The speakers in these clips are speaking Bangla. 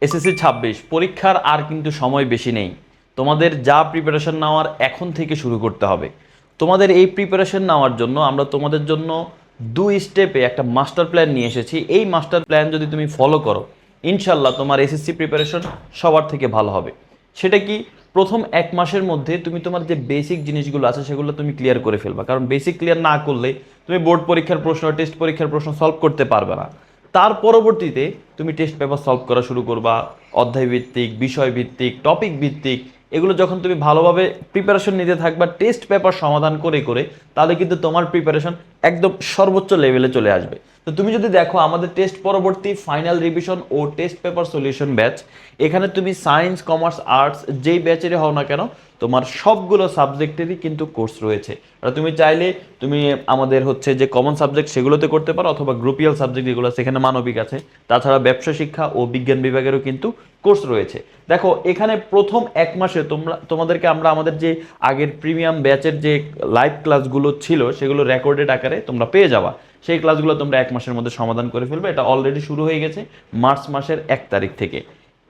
এসএসসি 26 পরীক্ষার আর কিন্তু সময় বেশি নেই। তোমাদের যা প্রিপারেশন নেওয়ার এখন থেকে শুরু করতে হবে। তোমাদের এই প্রিপারেশন নেওয়ার জন্য আমরা তোমাদের জন্য 2 স্টেপে একটা মাস্টার প্ল্যান নিয়ে এসেছি। এই মাস্টার প্ল্যান যদি তুমি ফলো করো, ইনশাল্লাহ তোমার এসএসসি প্রিপারেশন সবার থেকে ভালো হবে। সেটা কি, প্রথম 1 মাসের মধ্যে তুমি তোমার যে বেসিক জিনিসগুলো আছে সেগুলো তুমি ক্লিয়ার করে ফেলবা। কারণ বেসিক ক্লিয়ার না করলে তুমি বোর্ড পরীক্ষার প্রশ্ন, টেস্ট পরীক্ষার প্রশ্ন সলভ করতে পারবে না। তার পরবর্তীতে তুমি টেস্ট পেপার সলভ করা শুরু করবা, অধ্যায় ভিত্তিক, বিষয় ভিত্তিক, টপিক ভিত্তিক। এগুলো যখন তুমি ভালোভাবে প্রিপারেশন নিতে থাকবা টেস্ট পেপার সমাধান করে করে, তাহলে কিন্তু তোমার প্রিপারেশন একদম সর্বোচ্চ লেভেলে চলে আসবে। তো তুমি যদি দেখো আমাদের টেস্ট পরবর্তী ফাইনাল রিভিশন ও টেস্ট পেপার সলিউশন ব্যাচ, এখানে তুমি সায়েন্স, কমার্স, আর্টস যেই ব্যাচেরই হও না কেন, তোমার সবগুলো সাবজেক্টেরই কিন্তু কোর্স রয়েছে। আর তুমি চাইলে তুমি আমাদের হচ্ছে যে কমন সাবজেক্ট সেগুলোতে করতে পারো, অথবা গ্রুপিয়াল সাবজেক্ট যেগুলো সেখানে মানবিক আছে, তাছাড়া ব্যবসা শিক্ষা ও বিজ্ঞান বিভাগেরও কিন্তু কোর্স রয়েছে। দেখো এখানে প্রথম 1 মাসে তোমাদেরকে আমরা আমাদের যে আগের প্রিমিয়াম ব্যাচের যে লাইভ ক্লাসগুলো ছিল সেগুলো রেকর্ডেড আকারে তোমরা পেয়ে যাবা। সেই ক্লাসগুলো তোমরা 1 মাসের মধ্যে সমাধান করে ফেলবে। এটা অলরেডি শুরু হয়ে গেছে মার্চ মাসের 1 তারিখ থেকে।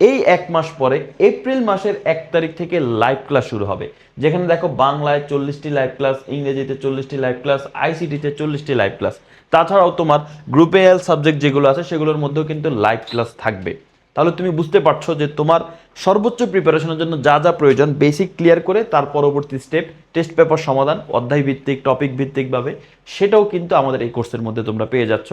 এই 1 মাস পরে এপ্রিল মাসের 1 তারিখ থেকে লাইভ ক্লাস শুরু হবে, যেখানে দেখো বাংলায় 40টি লাইভ ক্লাস, ইংরেজিতে 40টি লাইভ ক্লাস, আইসিটিতে 40টি লাইভ ক্লাস। তাছাড়াও তোমার গ্রুপে এল সাবজেক্ট যেগুলো আছে সেগুলোর মধ্যেও কিন্তু লাইভ ক্লাস থাকবে। তাহলে তুমি বুঝতে পারছো যে তোমার সর্বোচ্চ প্রিপারেশনের জন্য যা যা প্রয়োজন, বেসিক ক্লিয়ার করে তার পরবর্তী স্টেপ টেস্ট পেপার সমাধান অধ্যায় ভিত্তিক, টপিক ভিত্তিকভাবে, সেটাও কিন্তু আমাদের এই কোর্সের মধ্যে তোমরা পেয়ে যাচ্ছ।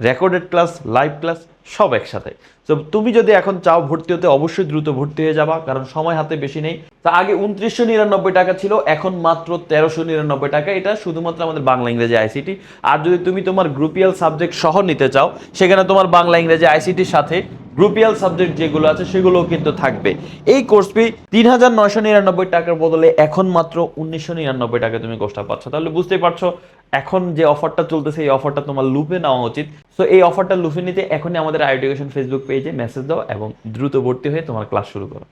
রেকর্ডেড ক্লাস, লাইভ ক্লাস সব একসাথে। তো তুমি যদি এখন চাও ভর্তি হতে, অবশ্যই দ্রুত ভর্তি হয়ে যাবা, কারণ সময় হাতে বেশি নেই। তা আগে 2999 টাকা ছিল, এখন মাত্র 1399 টাকা। এটা শুধুমাত্র আমাদের বাংলা, ইংরেজি, আইসিটি। আর যদি তুমি তোমার গ্রুপিয়াল সাবজেক্ট সহ নিতে চাও, সেখানে তোমার বাংলা, ইংরেজি, আইসিটির সাথে গ্রুপিয়াল সাবজেক্ট যেগুলো আছে সেগুলোও কিন্তু থাকবে। এই কোর্স ফি 3999 টাকার বদলে এখন মাত্র 1999 টাকা তুমি কোর্সটা পাচ্ছ। তাহলে বুঝতেই পারছো এখন যে অফারটা চলতেছে এই অফারটা তোমার লুপে নেওয়া উচিত। তো এই অফারটা লুপে নিতে এখনই আমাদের আই এডুকেশন ফেসবুক পেজে মেসেজ দাও এবং দ্রুত ভর্তি হয়ে তোমার ক্লাস শুরু করো।